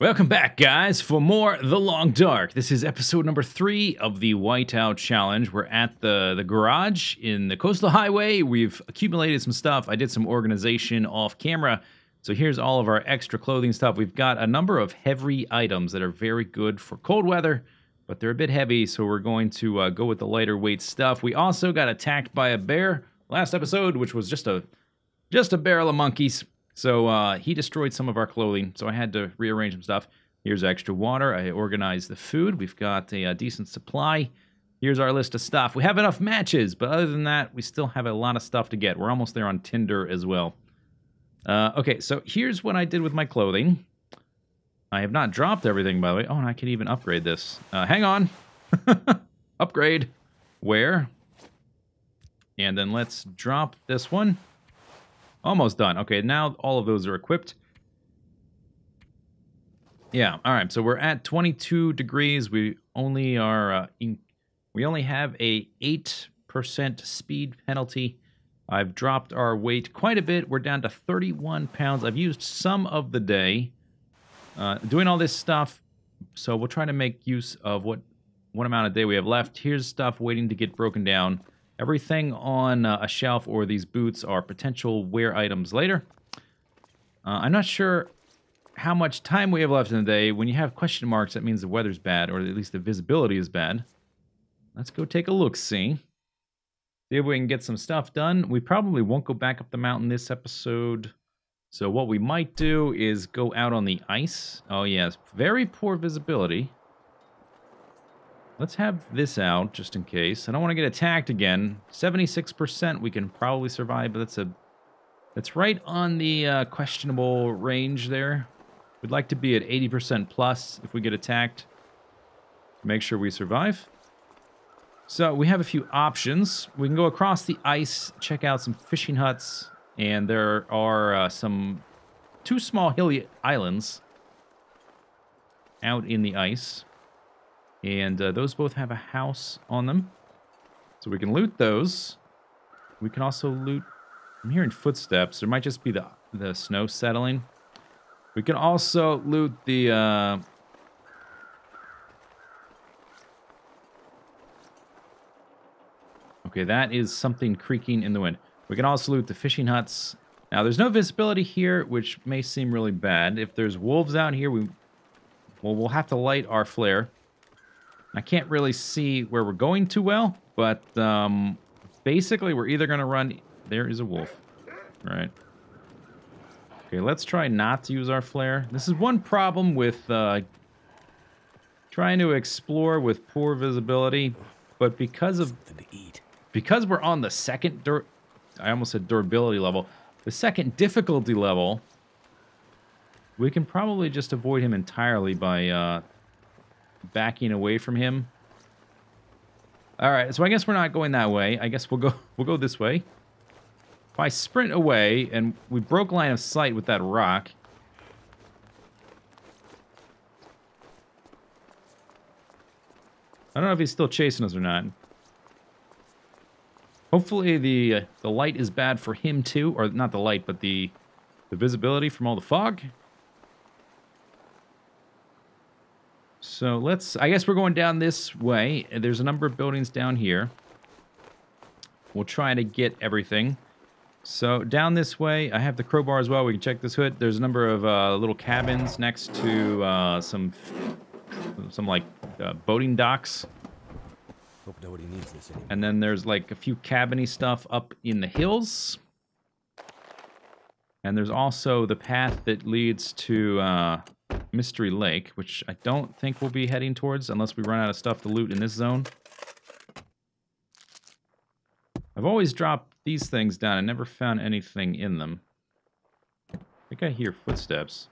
Welcome back, guys, for more The Long Dark. This is episode number 3 of the Whiteout challenge. We're at the garage in the coastal highway. We've accumulated some stuff. I did some organization off camera. So here's all of our extra clothing stuff. We've got a number of heavy items that are very good for cold weather, but they're a bit heavy, so we're going to go with the lighter weight stuff. We also got attacked by a bear last episode, which was just a barrel of monkeys. So he destroyed some of our clothing, so I had to rearrange some stuff. Here's extra water. I organized the food. We've got a decent supply. Here's our list of stuff. We have enough matches, but other than that, we still have a lot of stuff to get. We're almost there on Tinder as well. Okay, so here's what I did with my clothing. I have not dropped everything, by the way. Oh, and I can even upgrade this. Hang on. Upgrade. Where? And then let's drop this one. Almost done. Okay, now all of those are equipped. Yeah, all right. So we're at 22 degrees. We only are we only have a 8% speed penalty. I've dropped our weight quite a bit. We're down to 31 pounds. I've used some of the day doing all this stuff. So we'll try to make use of what amount of day we have left. Here's stuff waiting to get broken down. Everything on a shelf or these boots are potential wear items later. I'm not sure how much time we have left in the day. When you have question marks, that means the weather's bad, or at least the visibility is bad. Let's go take a look-see. See if we can get some stuff done. We probably won't go back up the mountain this episode. So what we might do is go out on the ice. Oh, yes. Very poor visibility. Let's have this out, just in case. I don't want to get attacked again. 76% we can probably survive, but that's right on the questionable range there. We'd like to be at 80% plus if we get attacked to make sure we survive. So we have a few options. We can go across the ice, check out some fishing huts, and there are two small hilly islands out in the ice. And those both have a house on them. So we can loot those. We can also loot... I'm hearing footsteps. There might just be the snow settling. We can also loot the... Okay, that is something creaking in the wind. We can also loot the fishing huts. Now, there's no visibility here, which may seem really bad. If there's wolves out here, we'll have to light our flare. I can't really see where we're going too well, but basically we're either going to run... There is a wolf. All right. Okay, let's try not to use our flare. This is one problem with trying to explore with poor visibility, but because we're on the second... I almost said durability level. The second difficulty level, we can probably just avoid him entirely by... backing away from him. All right, so I guess we're not going that way. I guess we'll go this way. If I sprint away, and we broke line of sight with that rock. I don't know if he's still chasing us or not. Hopefully the light is bad for him too, or not the light, but the visibility from all the fog. So I guess we're going down this way. There's a number of buildings down here. We'll try to get everything. So down this way, I have the crowbar as well. We can check this hood. There's a number of little cabins next to some like boating docks. Hope nobody needs this anymore. And then there's like a few cabiny stuff up in the hills. And there's also the path that leads to Mystery Lake, which I don't think we'll be heading towards unless we run out of stuff to loot in this zone. I've always dropped these things down and never found anything in them. I think I hear footsteps.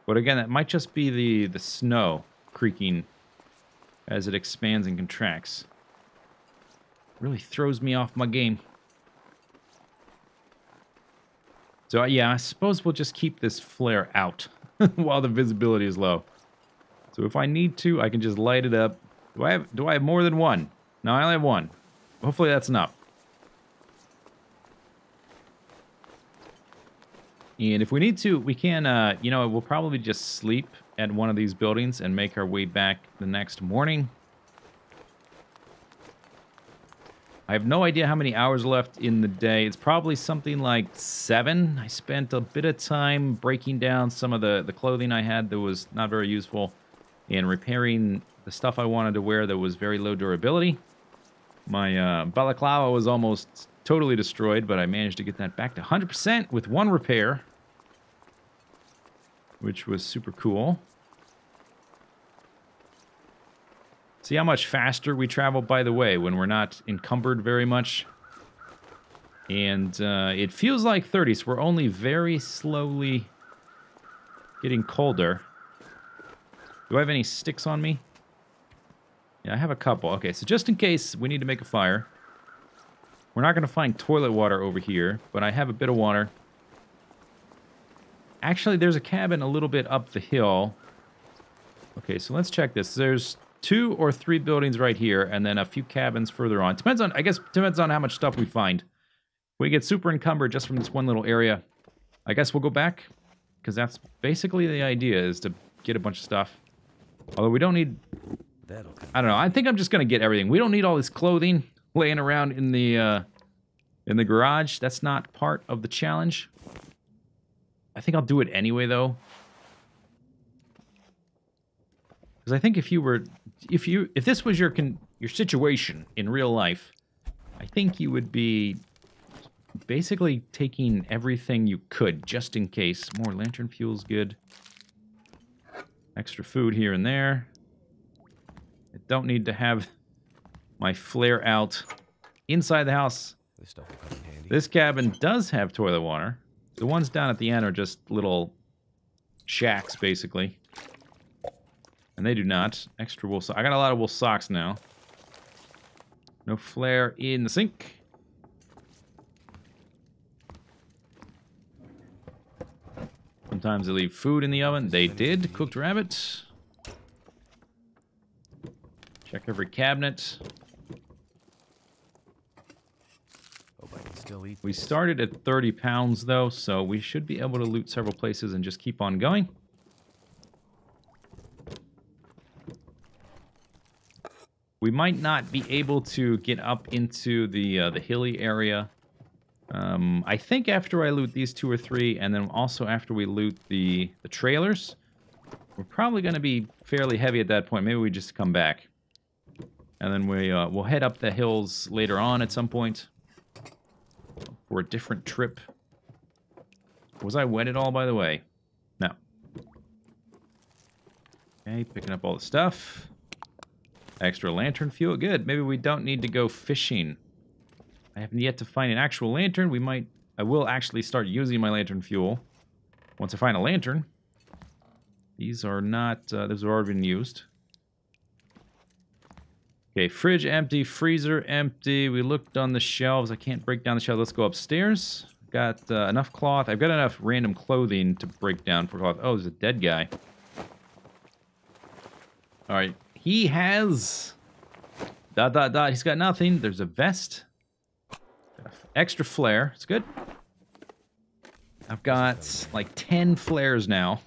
But again, that might just be the snow creaking as it expands and contracts. Really throws me off my game. So yeah, I suppose we'll just keep this flare out while the visibility is low. So if I need to, I can just light it up. Do I have more than one? No, I only have one. Hopefully that's enough. And if we need to, we can, you know, we'll probably just sleep at one of these buildings and make our way back the next morning. I have no idea how many hours left in the day. It's probably something like 7. I spent a bit of time breaking down some of the clothing I had that was not very useful and repairing the stuff I wanted to wear that was very low durability. My balaclava was almost totally destroyed, but I managed to get that back to 100% with one repair, which was super cool. See how much faster we travel, by the way, when we're not encumbered very much. And it feels like 30, so we're only very slowly getting colder. Do I have any sticks on me? Yeah, I have a couple. Okay, so just in case we need to make a fire. We're not going to find toilet water over here, but I have a bit of water. Actually, there's a cabin a little bit up the hill. Okay, so let's check this. There's 2 or 3 buildings right here, and then a few cabins further on. Depends on, I guess, depends on how much stuff we find. If we get super encumbered just from this one little area, I guess we'll go back, because that's basically the idea, is to get a bunch of stuff. Although we don't need, I don't know, I think I'm just going to get everything. We don't need all this clothing laying around in the garage. That's not part of the challenge. I think I'll do it anyway, though. Because I think if this was your situation in real life, I think you would be basically taking everything you could, just in case. More lantern fuel's good. Extra food here and there. I don't need to have my flare out inside the house. This stuff will come in handy. This cabin does have toilet water. The ones down at the end are just little shacks, basically. And they do not. Extra wool socks. I got a lot of wool socks now. No flare in the sink. Sometimes they leave food in the oven. They did. Cooked rabbit. Check every cabinet. Hope I can still eat. We started at 30 pounds, though, so we should be able to loot several places and just keep on going. We might not be able to get up into the hilly area. I think after I loot these 2 or 3, and then also after we loot the trailers, we're probably going to be fairly heavy at that point. Maybe we just come back. And then we'll head up the hills later on at some point for a different trip. Was I wet at all, by the way? No. Okay, picking up all the stuff. Extra lantern fuel. Good. Maybe we don't need to go fishing. I haven't yet to find an actual lantern. I will actually start using my lantern fuel once I find a lantern. These are not, those have already been used. Okay, fridge empty, freezer empty. We looked on the shelves. I can't break down the shelves. Let's go upstairs. Got enough cloth. I've got enough random clothing to break down for cloth. Oh, there's a dead guy. All right. He has... ... He's got nothing. There's a vest. Extra flare. It's good. I've got like 10 flares now.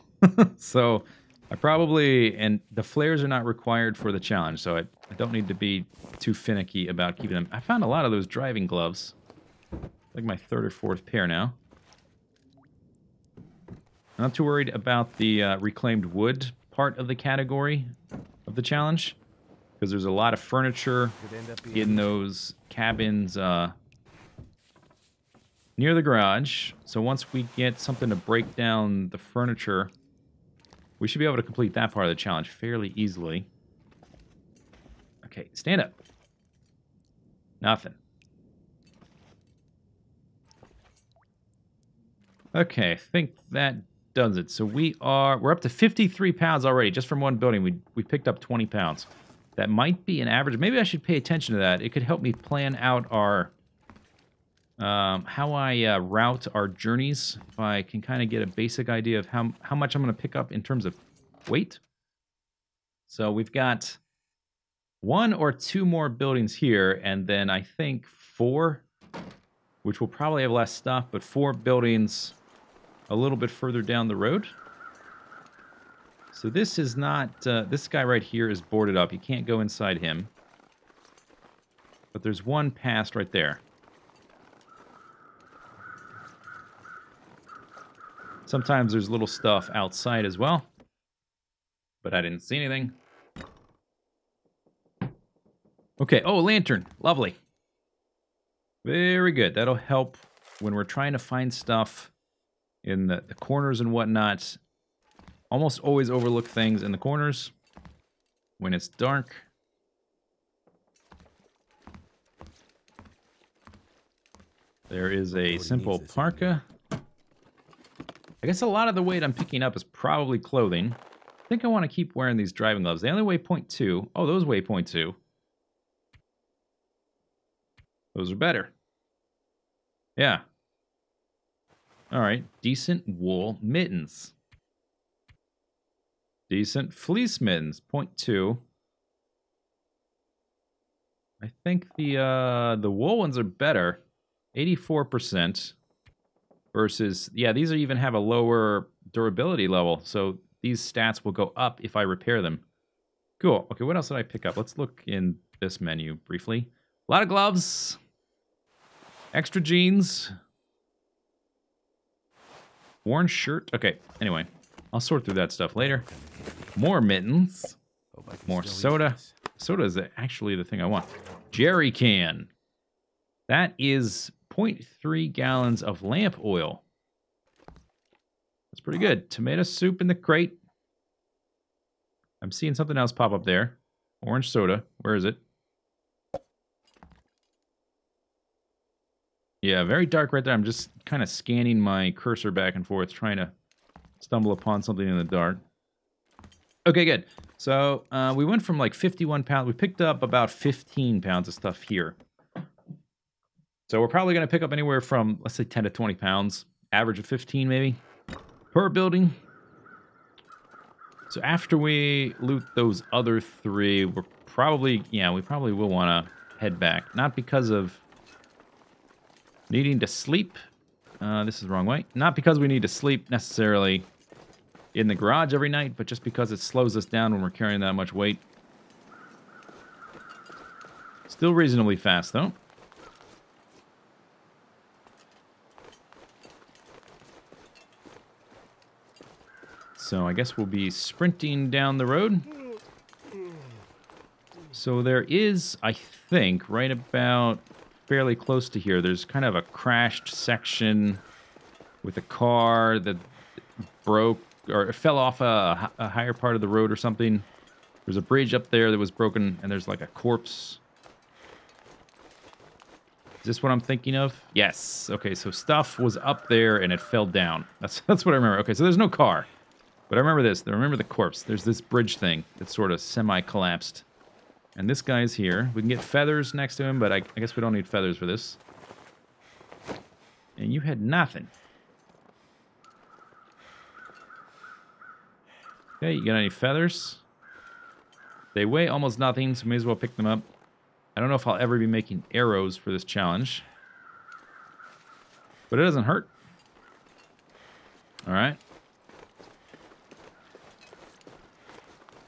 So I probably... And the flares are not required for the challenge, so I don't need to be too finicky about keeping them. I found a lot of those driving gloves. Like my 3rd or 4th pair now. I'm not too worried about the reclaimed wood part of the category of the challenge, because there's a lot of furniture in those cabins near the garage. So once we get something to break down the furniture, we should be able to complete that part of the challenge fairly easily. Okay, stand up. Nothing. Okay, I think that does it. So we're up to 53 pounds already, just from one building. We picked up 20 pounds. That might be an average. Maybe I should pay attention to that. It could help me plan out our how I route our journeys. If I can kind of get a basic idea of how much I'm going to pick up in terms of weight. So we've got 1 or 2 more buildings here, and then I think 4, which will probably have less stuff, but 4 buildings a little bit further down the road. So this is not... this guy right here is boarded up. You can't go inside him. But there's one past right there. Sometimes there's little stuff outside as well. But I didn't see anything. Okay, oh, lantern. Lovely. Very good. That'll help when we're trying to find stuff in the corners and whatnot. Almost always overlook things in the corners when it's dark. There is a simple parka. I guess a lot of the weight I'm picking up is probably clothing. I think I want to keep wearing these driving gloves. They only weigh 0.2. Oh, those weigh 0.2. Those are better. Yeah. All right. Decent wool mittens. Decent fleece mittens. 0.2. I think the wool ones are better. 84%. Versus, yeah, these even have a lower durability level. So these stats will go up if I repair them. Cool. Okay, what else did I pick up? Let's look in this menu briefly. A lot of gloves. Extra jeans. Worn shirt. Okay, anyway. I'll sort through that stuff later. More mittens. More soda. Soda is actually the thing I want. Jerry can. That is 0.3 gallons of lamp oil. That's pretty good. Tomato soup in the crate. I'm seeing something else pop up there. Orange soda. Where is it? Yeah, very dark right there. I'm just kind of scanning my cursor back and forth, trying to stumble upon something in the dark. Okay, good. So we went from like 51 pounds. We picked up about 15 pounds of stuff here. So we're probably going to pick up anywhere from, let's say, 10 to 20 pounds. Average of 15, maybe, per building. So after we loot those other three, we're probably, yeah, we probably will want to head back. Not because of needing to sleep. This is the wrong way. Not because we need to sleep necessarily in the garage every night, but just because it slows us down when we're carrying that much weight. Still reasonably fast, though. So I guess we'll be sprinting down the road. So there is, I think, right about fairly close to here, there's kind of a crashed section with a car that broke or fell off a higher part of the road or something. There's a bridge up there that was broken, and there's like a corpse. Is this what I'm thinking of? Yes. Okay, so stuff was up there and it fell down. That's what I remember. Okay, so there's no car. But I remember this. I remember the corpse. There's this bridge thing that's sort of semi-collapsed. And this guy's here. We can get feathers next to him, but I guess we don't need feathers for this. And you had nothing. Okay, you got any feathers? They weigh almost nothing, so may as well pick them up. I don't know if I'll ever be making arrows for this challenge. But it doesn't hurt. Alright.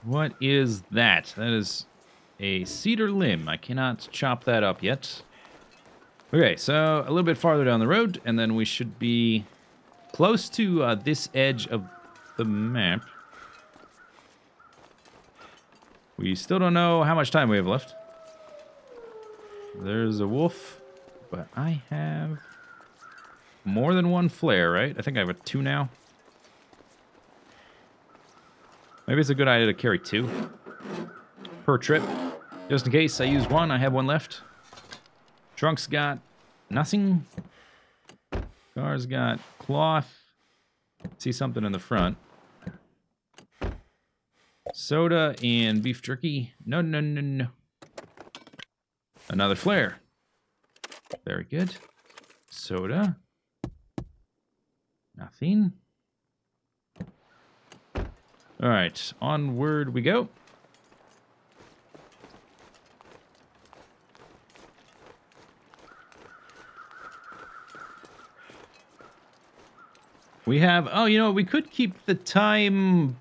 What is that? That is a cedar limb. I cannot chop that up yet. Okay, so a little bit farther down the road, and then we should be close to this edge of the map. We still don't know how much time we have left. There's a wolf, but I have more than one flare, right? I think I have a 2 now. Maybe it's a good idea to carry 2 per trip. Just in case I use 1, I have 1 left. Trunk's got nothing. Car's got cloth. See something in the front. Soda and beef jerky. No, no, no, no. Another flare. Very good. Soda. Nothing. All right, onward we go. We have, oh, you know, we could keep the time,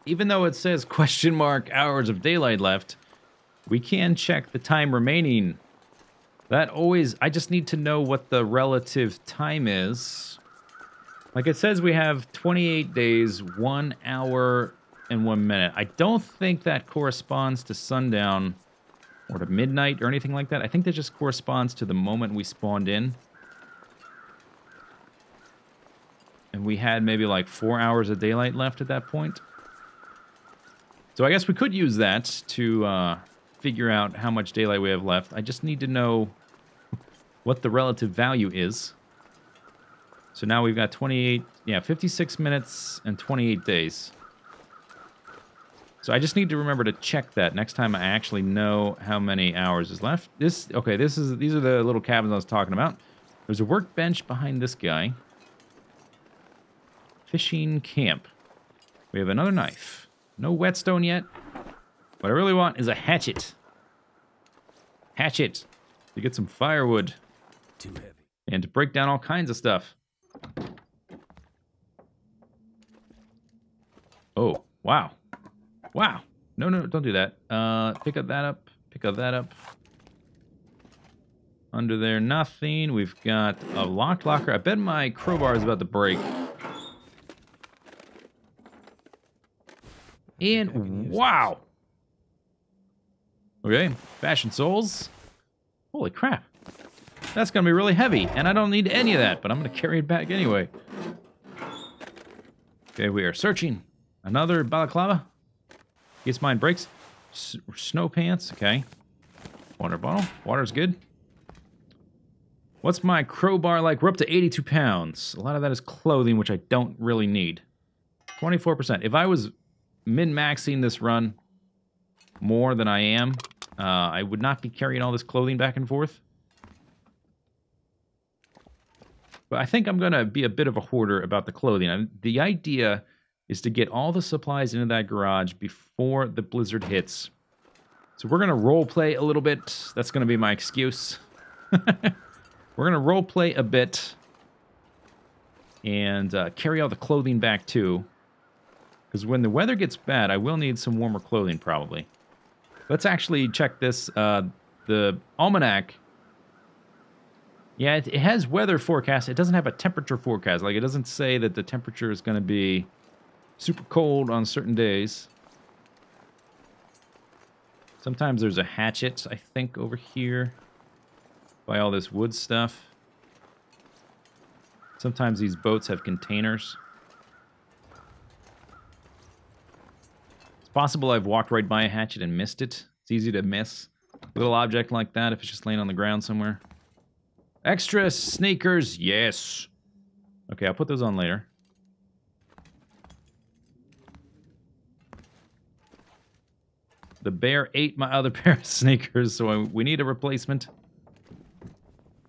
even though it says question mark hours of daylight left, we can check the time remaining. That always, I just need to know what the relative time is. Like it says we have 28 days, 1 hour, and 1 minute. I don't think that corresponds to sundown or to midnight or anything like that. I think that just corresponds to the moment we spawned in. And we had maybe like 4 hours of daylight left at that point. So I guess we could use that to figure out how much daylight we have left. I just need to know what the relative value is. So now we've got 28, yeah, 56 minutes and 28 days. So I just need to remember to check that next time I actually know how many hours is left. Okay, these are the little cabins I was talking about. There's a workbench behind this guy. Fishing camp. We have another knife. No whetstone yet. What I really want is a hatchet. Hatchet. To get some firewood. Too heavy. And to break down all kinds of stuff. Oh, wow. Wow. No, don't do that. Pick up that up. Pick up that up. Under there, nothing. We've got a locked locker. I bet my crowbar is about to break. And wow. Okay, fashion souls. Holy crap. That's going to be really heavy, and I don't need any of that, but I'm going to carry it back anyway. Okay, we are searching. Another balaclava. Guess mine breaks. Snow pants, okay. Water bottle. Water's good. What's my crowbar like? We're up to 82 pounds. A lot of that is clothing, which I don't really need. 24%. If I was min-maxing this run more than I am, I would not be carrying all this clothing back and forth. But I think I'm going to be a bit of a hoarder about the clothing. The idea is to get all the supplies into that garage before the blizzard hits. So we're going to role play a little bit. That's going to be my excuse. We're going to role play a bit and carry all the clothing back too. Because when the weather gets bad, I will need some warmer clothing probably. Let's actually check this. The almanac. Yeah, it has weather forecast. It doesn't have a temperature forecast. Like, it doesn't say that the temperature is going to be super cold on certain days. Sometimes there's a hatchet, I think, over here by all this wood stuff. Sometimes these boats have containers. It's possible I've walked right by a hatchet and missed it. It's easy to miss a little object like that if it's just laying on the ground somewhere. Extra sneakers, yes. Okay, I'll put those on later. The bear ate my other pair of sneakers, so we need a replacement.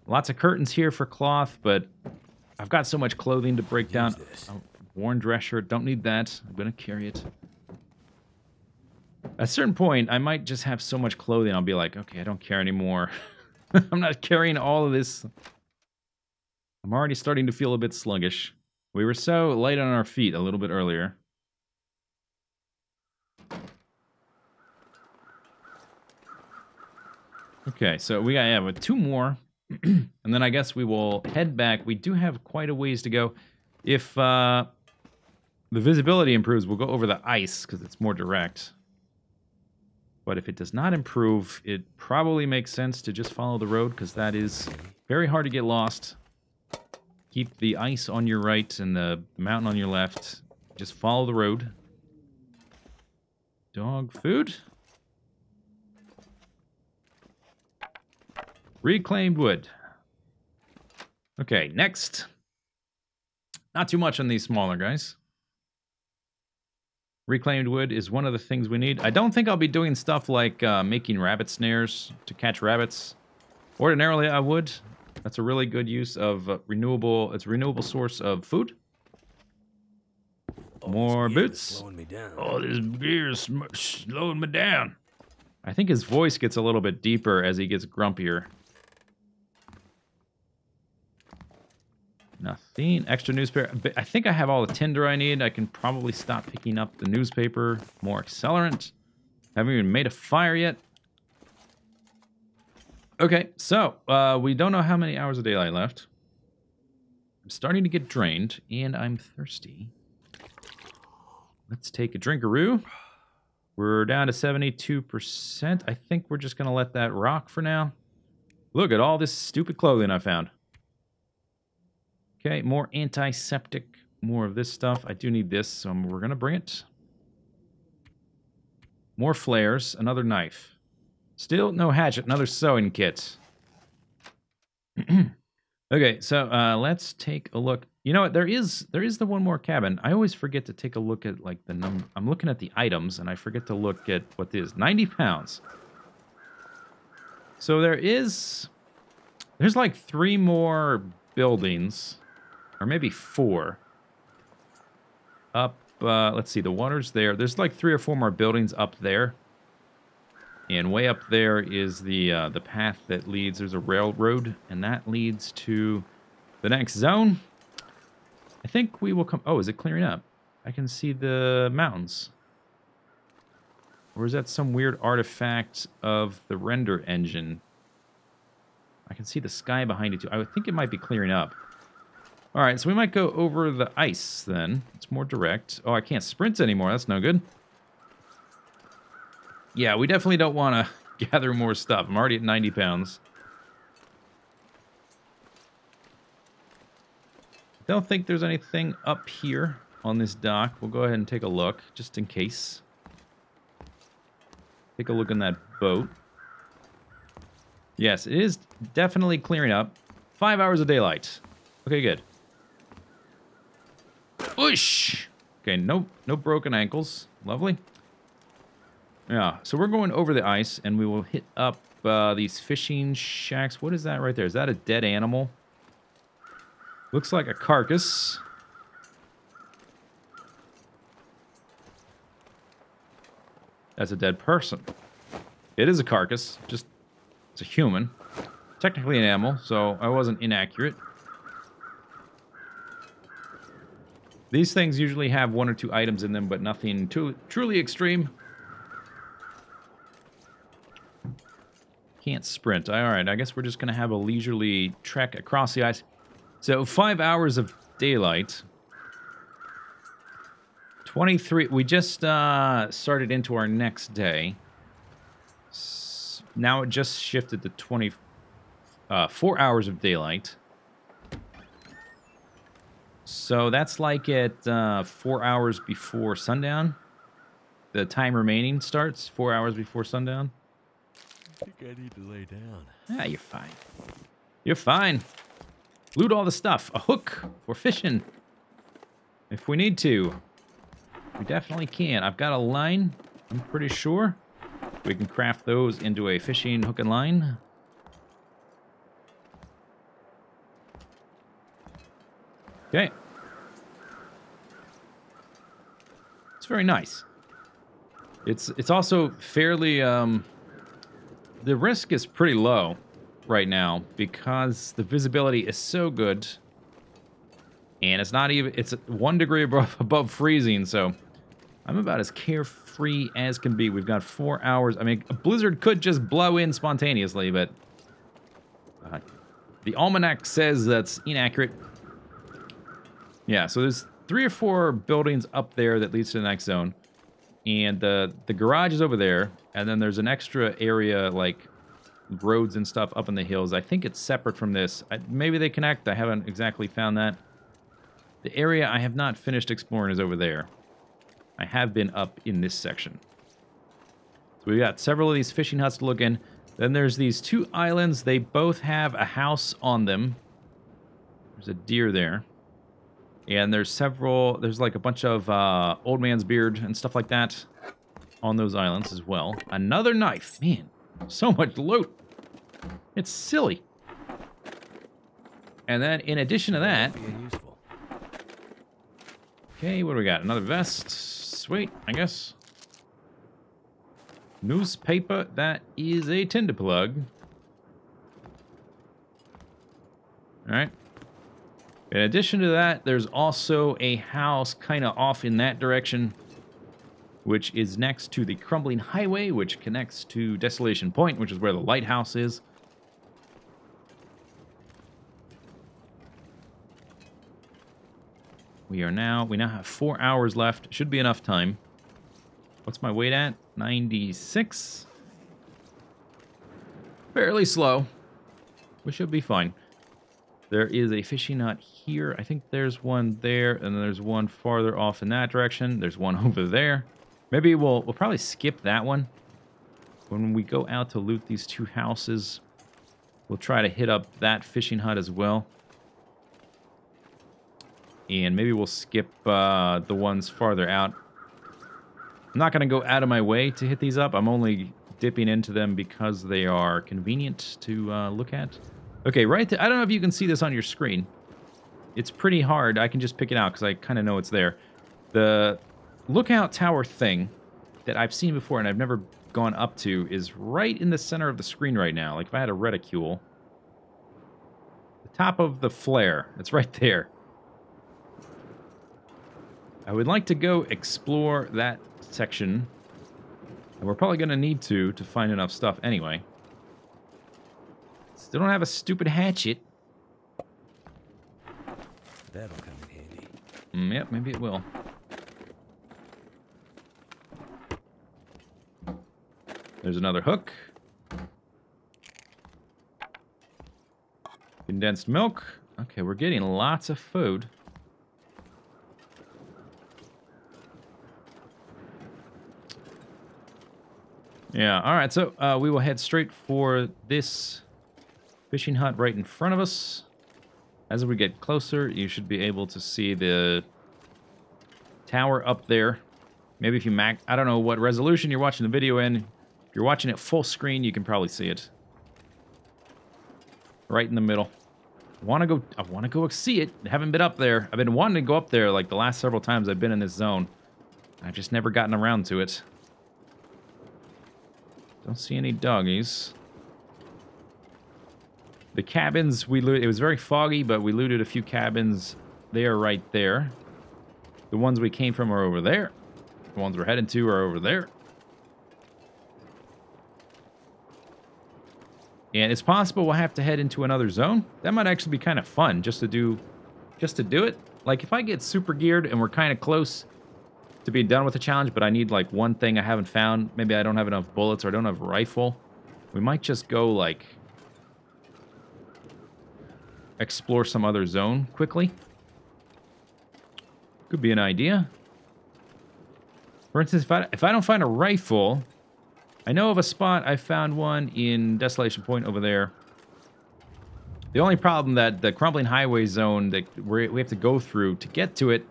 Lots of curtains here for cloth, but I've got so much clothing to break down. Oh, worn dress shirt, don't need that. I'm gonna carry it. At a certain point, I might just have so much clothing, I'll be like, okay, I don't care anymore. I'm not carrying all of this. I'm already starting to feel a bit sluggish. We were so light on our feet a little bit earlier. Okay, so we got, two more. And then I guess we will head back. We do have quite a ways to go. If the visibility improves, we'll go over the ice because it's more direct. But if it does not improve, it probably makes sense to just follow the road because that is very hard to get lost. Keep the ice on your right and the mountain on your left. Just follow the road. Dog food. Reclaimed wood. Okay, next. Not too much on these smaller guys. Reclaimed wood is one of the things we need. I don't think I'll be doing stuff like making rabbit snares to catch rabbits. Ordinarily, I would. That's a really good use of renewable. It's a renewable source of food. More boots. Oh, this beer is slowing me down. I think his voice gets a little bit deeper as he gets grumpier. Nothing. Extra newspaper. I think I have all the tinder I need. I can probably stop picking up the newspaper. More accelerant. Haven't even made a fire yet. Okay, so we don't know how many hours of daylight left. I'm starting to get drained, and I'm thirsty. Let's take a drinkaroo. We're down to 72%. I think we're just going to let that rock for now. Look at all this stupid clothing I found. Okay, more antiseptic, more of this stuff. I do need this, so we're going to bring it. More flares, another knife. Still no hatchet, another sewing kit. Okay, so let's take a look. You know what? There is the one more cabin. I always forget to take a look at like the number. I'm looking at the items, and I forget to look at what this is. 90 pounds. So there's like 3 more buildings, or maybe 4. Up, let's see, the water's there. There's like 3 or 4 more buildings up there. And way up there is the path that leads, there's a railroad, and that leads to the next zone. I think we will come, oh, is it clearing up? I can see the mountains. Or is that some weird artifact of the render engine? I can see the sky behind it too. I would think it might be clearing up. All right, so we might go over the ice then. It's more direct. Oh, I can't sprint anymore. That's no good. Yeah, we definitely don't want to gather more stuff. I'm already at 90 pounds. Don't think there's anything up here on this dock. We'll go ahead and take a look, just in case. Take a look in that boat. Yes, it is definitely clearing up. 5 hours of daylight. Okay, good. Whoosh! Okay, no broken ankles. Lovely. Yeah, so we're going over the ice, and we will hit up these fishing shacks. What is that right there? Is that a dead animal? Looks like a carcass. That's a dead person. It is a carcass, just it's a human. Technically an animal, so I wasn't inaccurate. These things usually have 1 or 2 items in them, but nothing truly extreme. Can't sprint. All right, I guess we're just going to have a leisurely trek across the ice. So 5 hours of daylight. 23. We just started into our next day. Now it just shifted to 24 hours of daylight. So that's like at 4 hours before sundown. The time remaining starts 4 hours before sundown. I think I need to lay down. Yeah, you're fine. You're fine. Loot all the stuff. A hook for fishing. If we need to. We definitely can. I've got a line, I'm pretty sure. We can craft those into a fishing hook and line. Okay. It's very nice. It's also fairly the risk is pretty low right now because the visibility is so good. And it's not even, it's 1 degree above freezing, so I'm about as carefree as can be. We've got 4 hours. I mean, a blizzard could just blow in spontaneously, but the almanac says that's inaccurate. Yeah, so there's 3 or 4 buildings up there that leads to the next zone. And the garage is over there, and then there's an extra area, like roads and stuff up in the hills. I think it's separate from this. Maybe they connect. I haven't exactly found that. The area I have not finished exploring is over there. I have been up in this section. So we've got several of these fishing huts to look in. Then there's these 2 islands. They both have a house on them. There's a deer there. And there's like a bunch of old man's beard and stuff like that on those islands as well. Another knife. Man, so much loot. It's silly. And then in addition to that... Okay, what do we got? Another vest. Sweet, I guess. Newspaper. That is a tinder plug. Alright. In addition to that, there's also a house kind of off in that direction, which is next to the crumbling highway, which connects to Desolation Point, which is where the lighthouse is. We now have 4 hours left. Should be enough time. What's my weight at? 96. Fairly slow. We should be fine. There is a fishing hut here. I think there's one there, and then there's one farther off in that direction. There's one over there. Maybe we'll probably skip that one. When we go out to loot these two houses, we'll try to hit up that fishing hut as well. And maybe we'll skip the ones farther out. I'm not going to go out of my way to hit these up. I'm only dipping into them because they are convenient to look at. Okay, right there. I don't know if you can see this on your screen. It's pretty hard. I can just pick it out because I kind of know it's there. The lookout tower thing that I've seen before and I've never gone up to is right in the center of the screen right now. Like if I had a reticule. The top of the flare. It's right there. I would like to go explore that section. And we're probably going to need to find enough stuff anyway. Still don't have a stupid hatchet. That'll come in handy. Yep, maybe it will. There's another hook. Condensed milk. Okay, we're getting lots of food. Yeah, alright, so we will head straight for this fishing hut right in front of us. As we get closer, you should be able to see the tower up there. Maybe if you I don't know what resolution you're watching the video in. If you're watching it full screen, you can probably see it. Right in the middle. I want to go see it. I haven't been up there. I've been wanting to go up there like the last several times I've been in this zone. I've just never gotten around to it. Don't see any doggies. The cabins we looted, it was very foggy, but we looted a few cabins. They are right there. The ones we came from are over there. The ones we're heading to are over there. And it's possible we'll have to head into another zone. That might actually be kind of fun just to do it. Like if I get super geared and we're kind of close to be done with the challenge, but I need like one thing I haven't found. Maybe I don't have enough bullets or I don't have a rifle. We might just go like explore some other zone quickly. Could be an idea. For instance, if I don't find a rifle, I know of a spot. I found one in Desolation Point over there. The only problem that the crumbling highway zone that we have to go through to get to it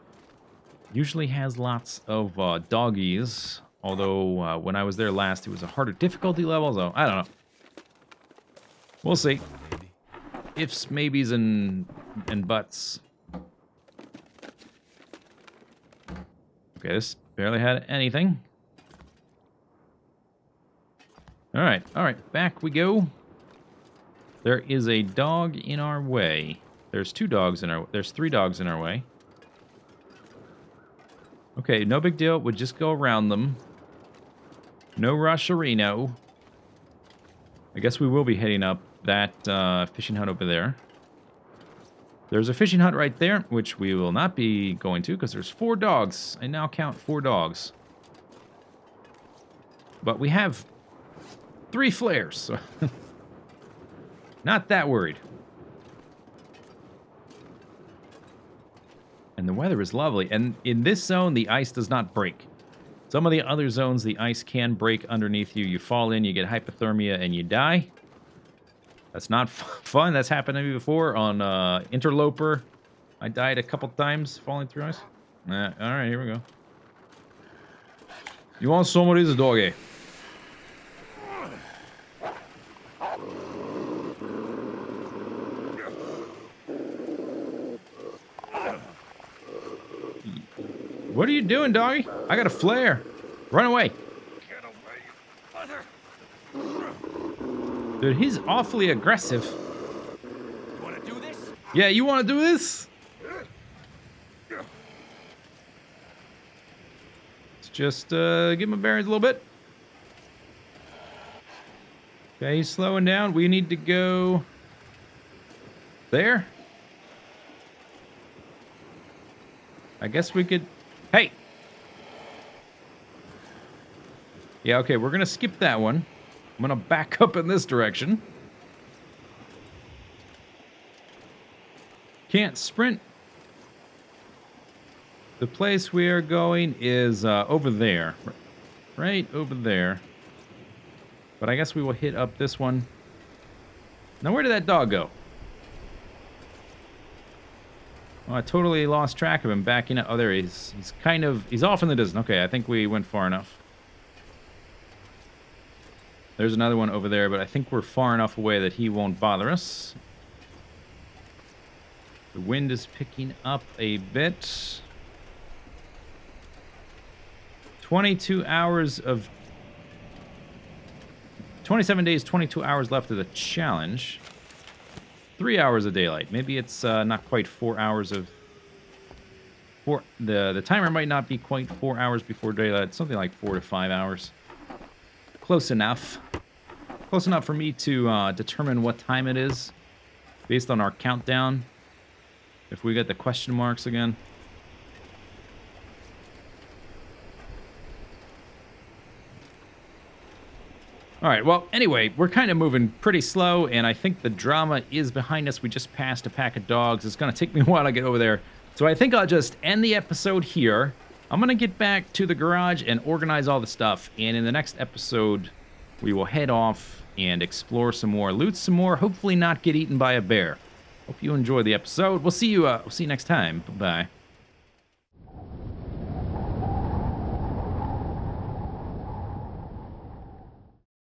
usually has lots of doggies, although when I was there last, it was a harder difficulty level, so I don't know. We'll see. Ifs, maybes, and buts. Okay, this barely had anything. All right, back we go. There is a dog in our way. There's 3 dogs in our way. Okay, no big deal. We'll just go around them. No rusherino. I guess we will be heading up that fishing hut over there. There's a fishing hut right there, which we will not be going to because there's 4 dogs. I now count 4 dogs. But we have 3 flares, so not that worried. And the weather is lovely. And in this zone, the ice does not break. Some of the other zones, the ice can break underneath you. You fall in, you get hypothermia, and you die. That's not fun. That's happened to me before on Interloper. I died a couple times falling through ice. All right, here we go. You want some of this, doggy? What are you doing, doggy? I got a flare. Run away. Get away, mother. Dude, he's awfully aggressive. You want to do this? Yeah, you want to do this? just give him a bearings a little bit. Okay, he's slowing down. We need to go there. I guess we could... Hey! Yeah, okay, we're going to skip that one. I'm going to back up in this direction. Can't sprint. The place we are going is over there. Right over there. But I guess we will hit up this one. Now, where did that dog go? Oh, I totally lost track of him backing up. Oh, there he is. He's off in the distance. Okay, I think we went far enough. There's another one over there, but I think we're far enough away that he won't bother us. The wind is picking up a bit. 22 hours of... 27 days, 22 hours left of the challenge. 3 hours of daylight. Maybe it's not quite 4 hours of... The timer might not be quite 4 hours before daylight. Something like 4 to 5 hours. Close enough. Close enough for me to determine what time it is based on our countdown. If we get the question marks again. All right, well, anyway, we're kind of moving pretty slow, and I think the drama is behind us. We just passed a pack of dogs. It's going to take me a while to get over there. So I think I'll just end the episode here. I'm going to get back to the garage and organize all the stuff, and in the next episode, we will head off and explore some more, loot some more, hopefully not get eaten by a bear. Hope you enjoy the episode. We'll see you next time. Bye-bye.